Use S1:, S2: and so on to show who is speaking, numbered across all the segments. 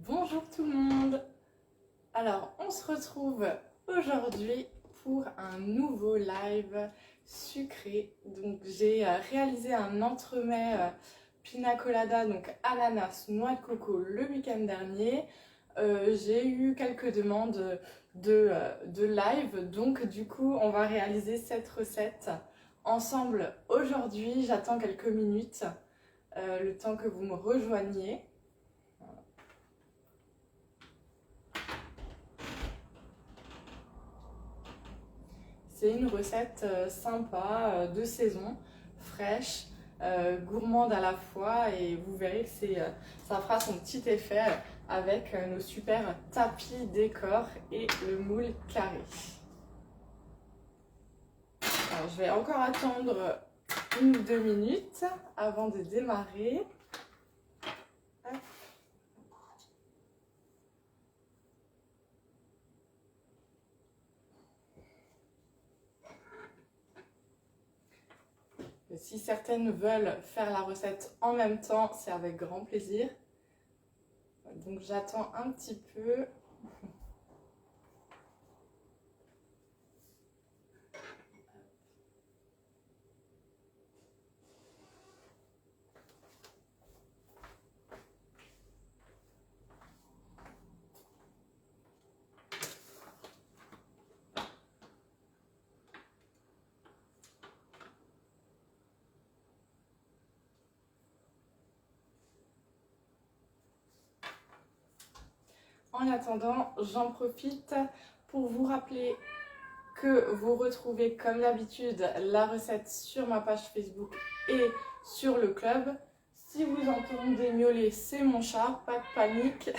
S1: Bonjour tout le monde. Alors on se retrouve aujourd'hui pour un nouveau live sucré. Donc j'ai réalisé un entremets pina colada, donc ananas, noix de coco le week-end dernier. J'ai eu quelques demandes de live, donc du coup on va réaliser cette recette ensemble aujourd'hui. J'attends quelques minutes, le temps que vous me rejoigniez. C'est une recette sympa, de saison, fraîche, gourmande à la fois, et vous verrez que ça fera son petit effet avec nos super tapis décor et le moule carré. Alors je vais encore attendre 1 ou 2 minutes avant de démarrer. Hop. Si certaines veulent faire la recette en même temps, c'est avec grand plaisir. Donc j'attends un petit peu. En attendant, j'en profite pour vous rappeler que vous retrouvez comme d'habitude la recette sur ma page Facebook et sur le club. Si vous entendez miauler, c'est mon chat, pas de panique.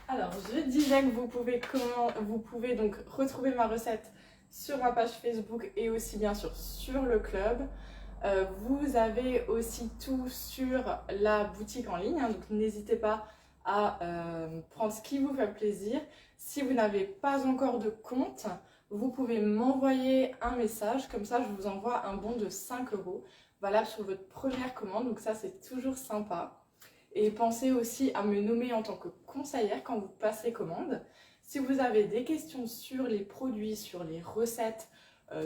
S1: Alors, je disais que vous pouvez donc retrouver ma recette sur ma page Facebook et aussi bien sûr sur le club. Vous avez aussi tout sur la boutique en ligne, hein, donc n'hésitez pas à prendre ce qui vous fait plaisir. Si vous n'avez pas encore de compte, vous pouvez m'envoyer un message, comme ça je vous envoie un bon de 5 € valable sur votre première commande, donc ça c'est toujours sympa. Et pensez aussi à me nommer en tant que conseillère quand vous passez commande. Si vous avez des questions sur les produits, sur les recettes,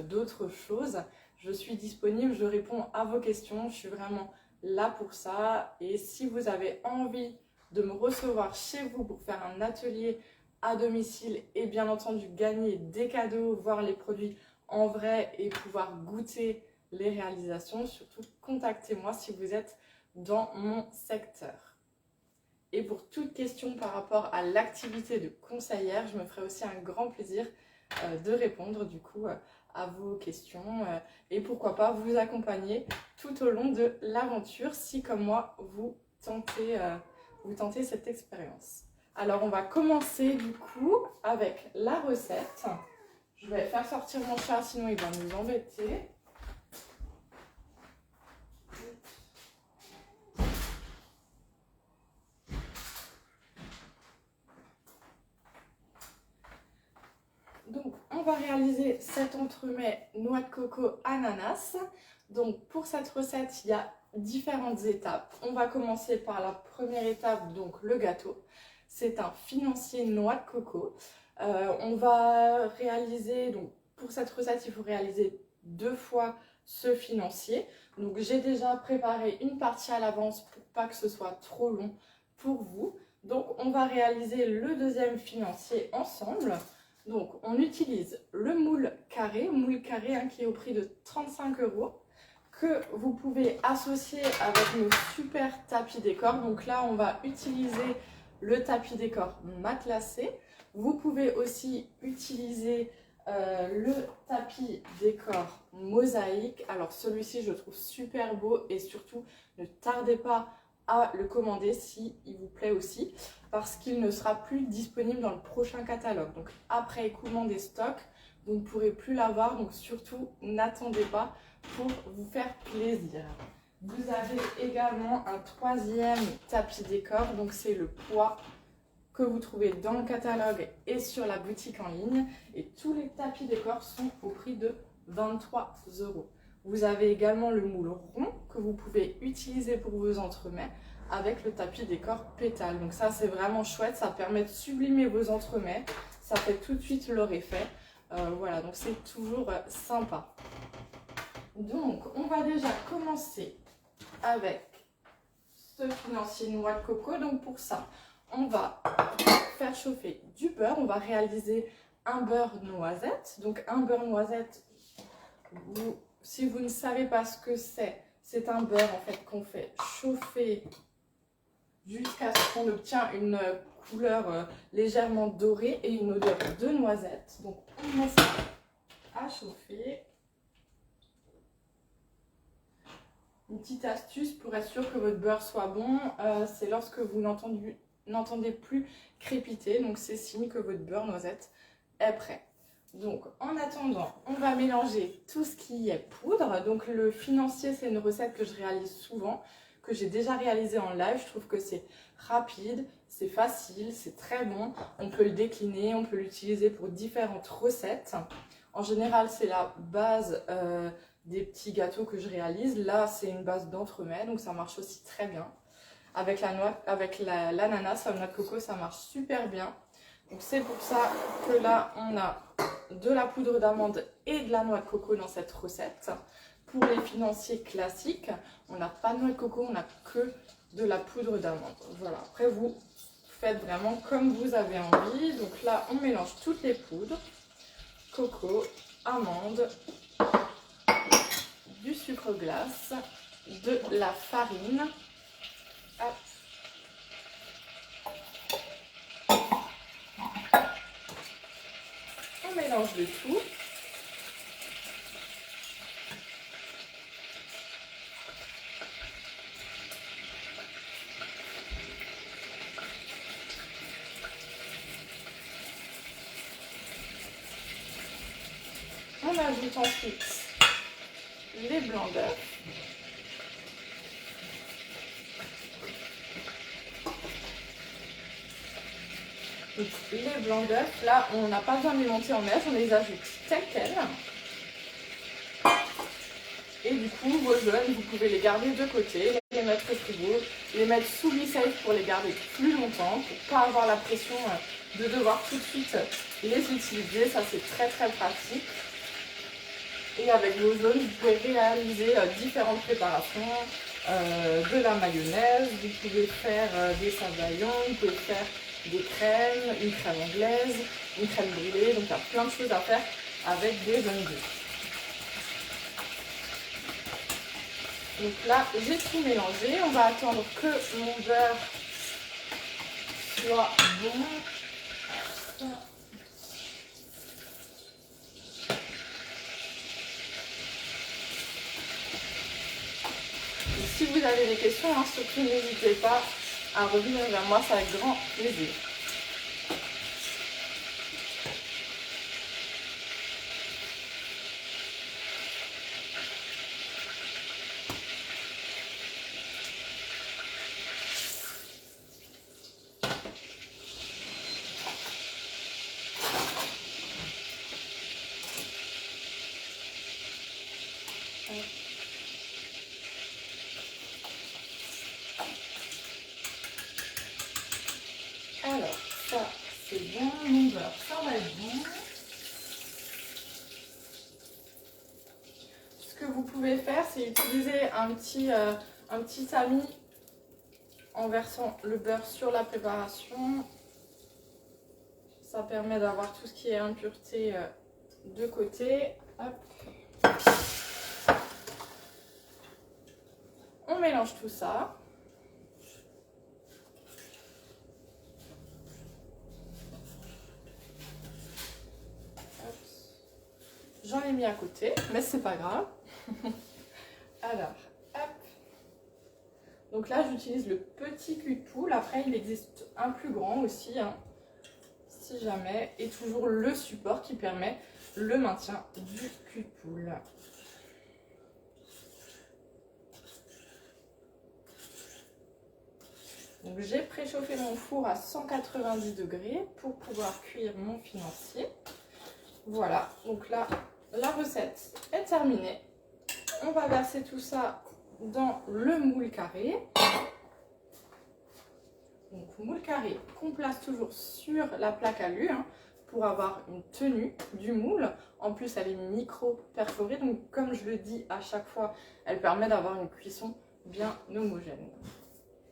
S1: d'autres choses, je suis disponible, je réponds à vos questions, je suis vraiment là pour ça. Et si vous avez envie de me recevoir chez vous pour faire un atelier à domicile et bien entendu gagner des cadeaux, voir les produits en vrai et pouvoir goûter les réalisations, surtout contactez-moi si vous êtes dans mon secteur. Et pour toute question par rapport à l'activité de conseillère, je me ferai aussi un grand plaisir de répondre du coup à vos questions et pourquoi pas vous accompagner tout au long de l'aventure si comme moi vous tentez cette expérience. Alors on va commencer du coup avec la recette. Je vais faire sortir mon chat sinon il va nous embêter. Donc, on va réaliser cet entremets noix de coco ananas. Donc, pour cette recette, il y a différentes étapes. On va commencer par la première étape, donc le gâteau. C'est un financier noix de coco. On va réaliser, donc pour cette recette, il faut réaliser 2 fois ce financier. Donc, j'ai déjà préparé une partie à l'avance pour pas que ce soit trop long pour vous. Donc, on va réaliser le deuxième financier ensemble. Donc, on utilise le moule carré hein, qui est au prix de 35 €, que vous pouvez associer avec nos super tapis décor. Donc là, on va utiliser le tapis décor matelassé. Vous pouvez aussi utiliser le tapis décor mosaïque. Alors celui-ci, je le trouve super beau et surtout, ne tardez pas à le commander si il vous plaît aussi, parce qu'il ne sera plus disponible dans le prochain catalogue. Donc après écoulement des stocks, vous ne pourrez plus l'avoir, donc surtout n'attendez pas pour vous faire plaisir. Vous avez également un troisième tapis décor, donc c'est le poids que vous trouvez dans le catalogue et sur la boutique en ligne. Et tous les tapis décor sont au prix de 23 €. Vous avez également le moule rond que vous pouvez utiliser pour vos entremets avec le tapis décor pétale. Donc ça, c'est vraiment chouette, ça permet de sublimer vos entremets, ça fait tout de suite leur effet. Voilà, donc c'est toujours sympa. Donc, on va déjà commencer avec ce financier noix de coco. Donc pour ça, on va faire chauffer du beurre. On va réaliser un beurre noisette. Donc un beurre noisette, si vous ne savez pas ce que c'est un beurre en fait qu'on fait chauffer jusqu'à ce qu'on obtient une couleur légèrement dorée et une odeur de noisette. Donc on met ça à chauffer. Une petite astuce pour être sûr que votre beurre soit bon, c'est lorsque vous n'entendez plus crépiter. Donc c'est signe que votre beurre noisette est prêt. Donc en attendant, on va mélanger tout ce qui est poudre. Donc le financier, c'est une recette que je réalise souvent, que j'ai déjà réalisée en live. Je trouve que c'est rapide, c'est facile, c'est très bon. On peut le décliner, on peut l'utiliser pour différentes recettes. En général, c'est la base des petits gâteaux que je réalise. Là, c'est une base d'entremets, donc ça marche aussi très bien. Avec l'ananas, la noix de coco, ça marche super bien. Donc c'est pour ça que là, on a de la poudre d'amande et de la noix de coco dans cette recette. Pour les financiers classiques, on n'a pas de noix de coco, on n'a que de la poudre d'amande. Voilà, après vous faites vraiment comme vous avez envie. Donc là, on mélange toutes les poudres. Coco, amande, du sucre glace, de la farine. Hop. On mélange le tout. On ajoute ensuite les blancs d'œufs. Les blancs d'œufs, là, on n'a pas besoin de les monter en neige, on les ajoute tels quels. Et du coup, vos jaunes, vous pouvez les garder de côté, les mettre au frigo, les mettre sous Be-Safe pour les garder plus longtemps, pour ne pas avoir la pression de devoir tout de suite les utiliser. Ça, c'est très très pratique. Et avec vos jaunes, vous pouvez réaliser différentes préparations, de la mayonnaise, vous pouvez faire des savoyons, vous pouvez faire des crèmes, une crème anglaise, une crème brûlée. Donc il y a plein de choses à faire avec des jaunes d'œufs. Donc là, j'ai tout mélangé. On va attendre que mon beurre soit bon. Et si vous avez des questions, hein, surtout n'hésitez pas à revenir vers moi, c'est avec grand plaisir. Alors, ça, c'est bon, mon beurre, ça va être bon. Ce que vous pouvez faire, c'est utiliser un petit tamis en versant le beurre sur la préparation. Ça permet d'avoir tout ce qui est impureté de côté. Hop. On mélange tout ça. J'en ai mis à côté, mais c'est pas grave. Alors, hop. Donc là, j'utilise le petit cul de poule. Après, il existe un plus grand aussi, hein, si jamais. Et toujours le support qui permet le maintien du cul de poule. Donc j'ai préchauffé mon four à 190 degrés pour pouvoir cuire mon financier. Voilà, donc là, la recette est terminée. va verser tout ça dans le moule carré. Donc moule carré qu'on place toujours sur la plaque à lu, hein, pour avoir une tenue du moule. En plus, elle est micro-perforée, donc comme je le dis à chaque fois, elle permet d'avoir une cuisson bien homogène.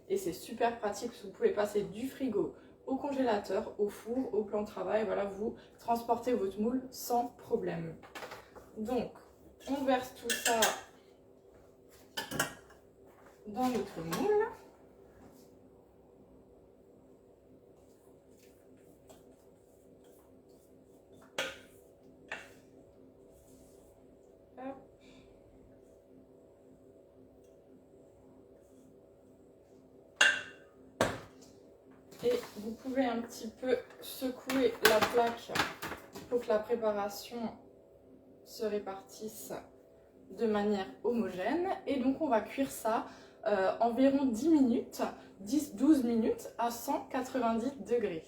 S1: Et c'est super pratique parce que vous pouvez passer du frigo au congélateur, au four, au plan de travail. Voilà, vous transportez votre moule sans problème. Donc, on verse tout ça dans notre moule. Et vous pouvez un petit peu secouer la plaque pour que la préparation se répartisse de manière homogène. Et donc on va cuire ça environ 10 minutes, 10-12 minutes à 190 degrés.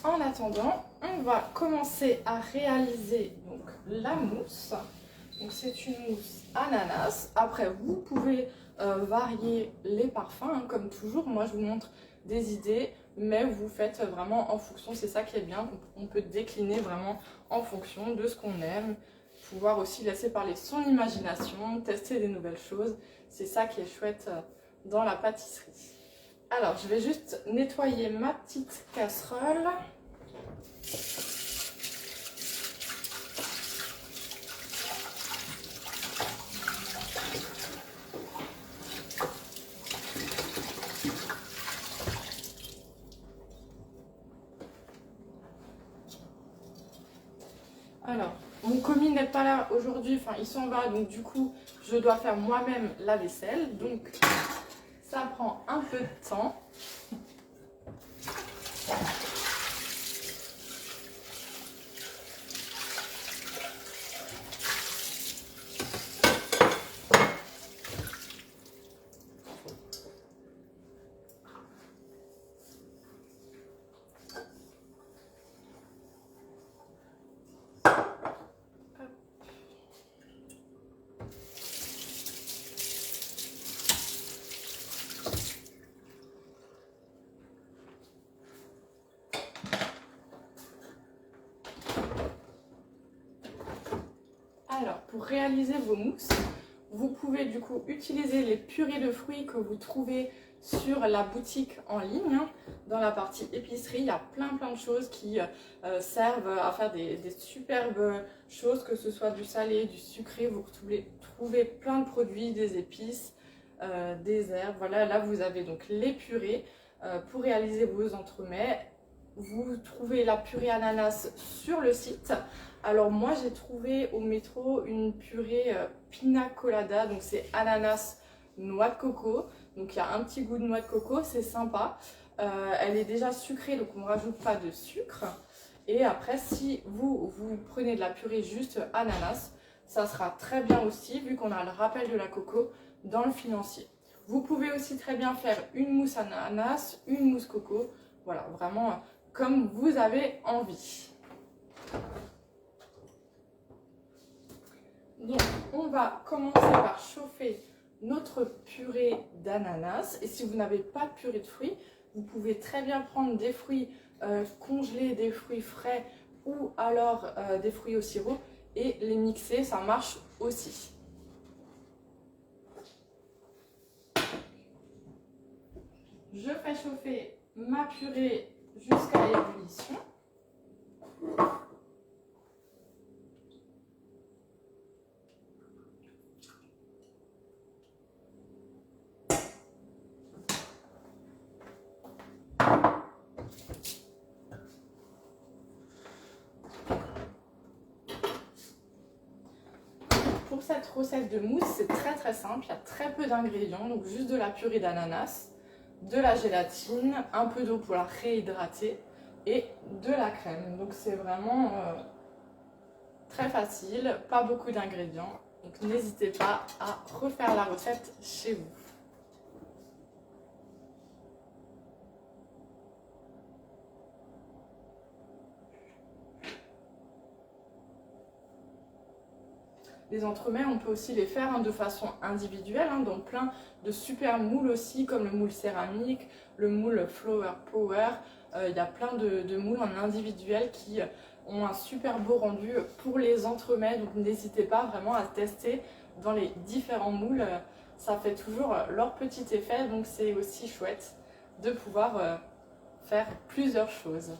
S1: En attendant, on va commencer à réaliser donc la mousse. Donc c'est une mousse ananas. Après, vous pouvez varier les parfums, hein, comme toujours. Moi, je vous montre des idées, mais vous faites vraiment en fonction. C'est ça qui est bien. On peut décliner vraiment en fonction de ce qu'on aime. Pouvoir aussi laisser parler son imagination, tester des nouvelles choses. C'est ça qui est chouette dans la pâtisserie. Alors, je vais juste nettoyer ma petite casserole. Alors, mon commis n'est pas là aujourd'hui, enfin il s'en va, donc du coup je dois faire moi-même la vaisselle, donc ça prend un peu de temps. Alors, pour réaliser vos mousses, vous pouvez du coup utiliser les purées de fruits que vous trouvez sur la boutique en ligne. Hein. Dans la partie épicerie, il y a plein de choses qui servent à faire des superbes choses, que ce soit du salé, du sucré. Vous trouvez plein de produits, des épices, des herbes. Voilà, là vous avez donc les purées pour réaliser vos entremets. Vous trouvez la purée ananas sur le site. Alors moi j'ai trouvé au métro une purée pina colada, donc c'est ananas, noix de coco. Donc il y a un petit goût de noix de coco, c'est sympa. Elle est déjà sucrée, donc on ne rajoute pas de sucre. Et après, si vous prenez de la purée juste ananas, ça sera très bien aussi, vu qu'on a le rappel de la coco dans le financier. Vous pouvez aussi très bien faire une mousse ananas, une mousse coco. Voilà, vraiment comme vous avez envie. Donc, on va commencer par chauffer notre purée d'ananas. Et si vous n'avez pas de purée de fruits, vous pouvez très bien prendre des fruits congelés, des fruits frais ou alors des fruits au sirop et les mixer, ça marche aussi. Je fais chauffer ma purée jusqu'à ébullition. Pour cette recette de mousse, c'est très simple, il y a très peu d'ingrédients, donc juste de la purée d'ananas, de la gélatine, un peu d'eau pour la réhydrater et de la crème. Donc c'est vraiment très facile, pas beaucoup d'ingrédients, donc n'hésitez pas à refaire la recette chez vous. les entremets, on peut aussi les faire de façon individuelle, dans plein de super moules aussi, comme le moule céramique, le moule Flower Power. Il y a plein de moules en individuel qui ont un super beau rendu pour les entremets. Donc n'hésitez pas vraiment à tester dans les différents moules. Ça fait toujours leur petit effet, donc c'est aussi chouette de pouvoir faire plusieurs choses.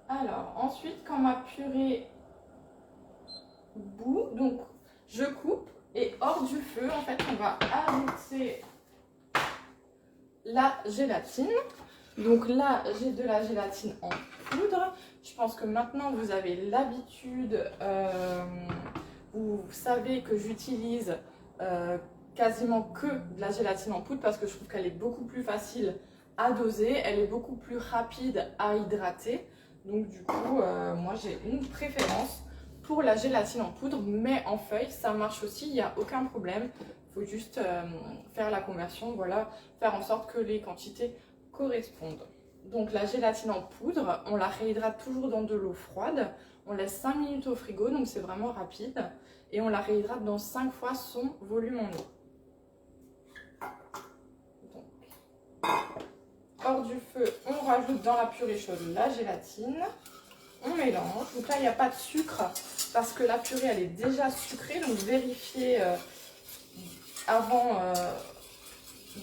S1: Alors, ensuite, quand ma purée bout, donc je coupe et hors du feu, en fait, on va ajouter la gélatine. Donc là, j'ai de la gélatine en poudre. Je pense que maintenant, vous avez l'habitude, vous savez que j'utilise quasiment que de la gélatine en poudre parce que je trouve qu'elle est beaucoup plus facile à doser, elle est beaucoup plus rapide à hydrater. Donc du coup, moi j'ai une préférence pour la gélatine en poudre, mais en feuille, ça marche aussi, il n'y a aucun problème. Il faut juste faire la conversion, voilà, faire en sorte que les quantités correspondent. Donc la gélatine en poudre, on la réhydrate toujours dans de l'eau froide. On laisse 5 minutes au frigo, donc c'est vraiment rapide. Et on la réhydrate dans 5 fois son volume en eau. Donc, hors du feu, on rajoute dans la purée chaude la gélatine. On mélange. Donc là, il n'y a pas de sucre parce que la purée, elle est déjà sucrée. Donc vérifiez avant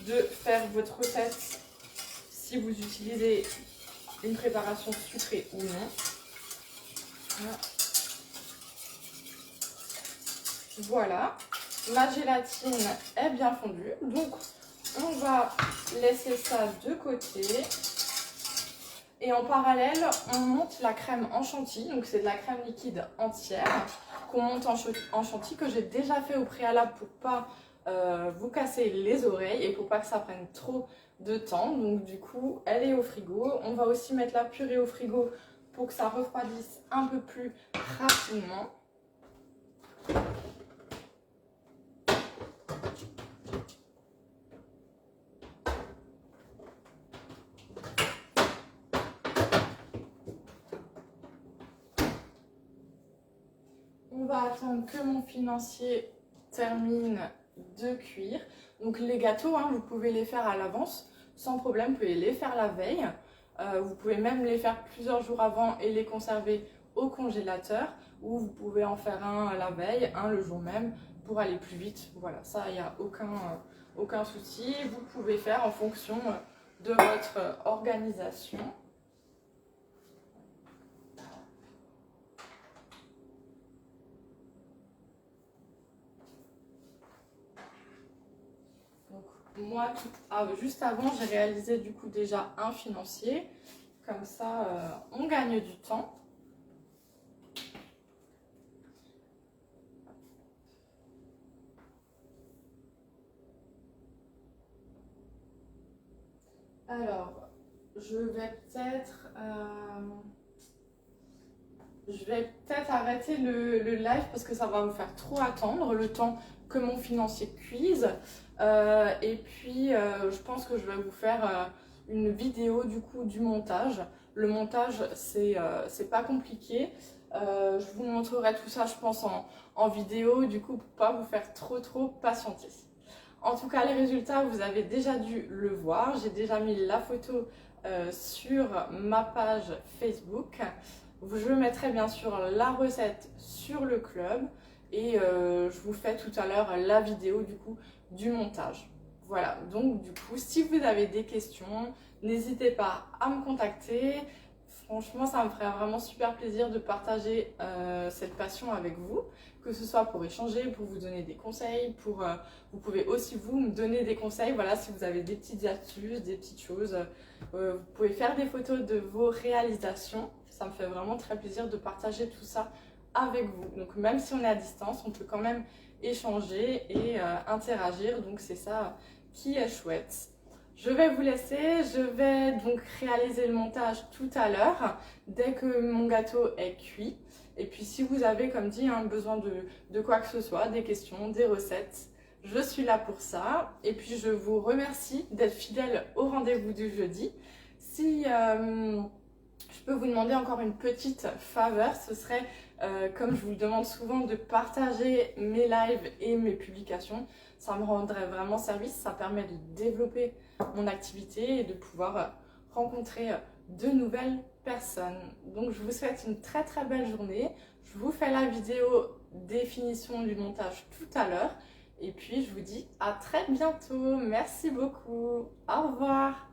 S1: de faire votre recette si vous utilisez une préparation sucrée ou non. Voilà, ma gélatine est bien fondue, donc on va laisser ça de côté. Et en parallèle, on monte la crème en chantilly, donc c'est de la crème liquide entière qu'on monte en chantilly, que j'ai déjà fait au préalable pour pas vous casser les oreilles et pour pas que ça prenne trop de temps. Donc du coup, elle est au frigo. On va aussi mettre la purée au frigo pour que ça refroidisse un peu plus rapidement. On va attendre que mon financier termine de cuire. Donc les gâteaux, vous pouvez les faire à l'avance sans problème, vous pouvez les faire la veille. Vous pouvez même les faire plusieurs jours avant et les conserver au congélateur, ou vous pouvez en faire un la veille, un le jour même pour aller plus vite. Voilà, ça, il n'y a aucun souci. Vous pouvez faire en fonction de votre organisation. Moi, juste avant, j'ai réalisé du coup déjà un financier. Comme ça, on gagne du temps. Alors, je vais peut-être arrêter le live parce que ça va vous faire trop attendre le temps que mon financier cuise. Et puis, je pense que je vais vous faire une vidéo du coup du montage. Le montage, c'est pas compliqué. Je vous montrerai tout ça, je pense, en vidéo, du coup, pour pas vous faire trop patienter. En tout cas, les résultats, vous avez déjà dû le voir. J'ai déjà mis la photo sur ma page Facebook. Je mettrai bien sûr la recette sur le club et je vous fais tout à l'heure la vidéo du coup du montage. Voilà, donc du coup, si vous avez des questions, n'hésitez pas à me contacter. Franchement, ça me ferait vraiment super plaisir de partager cette passion avec vous, que ce soit pour échanger, pour vous donner des conseils, vous pouvez aussi vous me donner des conseils, voilà, si vous avez des petites astuces, des petites choses. Vous pouvez faire des photos de vos réalisations, ça me fait vraiment très plaisir de partager tout ça avec vous. Donc même si on est à distance, on peut quand même échanger et interagir, donc c'est ça qui est chouette. Je vais vous laisser, je vais donc réaliser le montage tout à l'heure, dès que mon gâteau est cuit. Et puis si vous avez, comme dit, besoin de quoi que ce soit, des questions, des recettes, je suis là pour ça. Et puis je vous remercie d'être fidèle au rendez-vous du jeudi. Si je peux vous demander encore une petite faveur, ce serait, comme je vous le demande souvent, de partager mes lives et mes publications. Ça me rendrait vraiment service, ça permet de développer mon activité et de pouvoir rencontrer de nouvelles personnes. Donc je vous souhaite une très très belle journée. Je vous fais la vidéo définition du montage tout à l'heure. Et puis je vous dis à très bientôt. Merci beaucoup. Au revoir.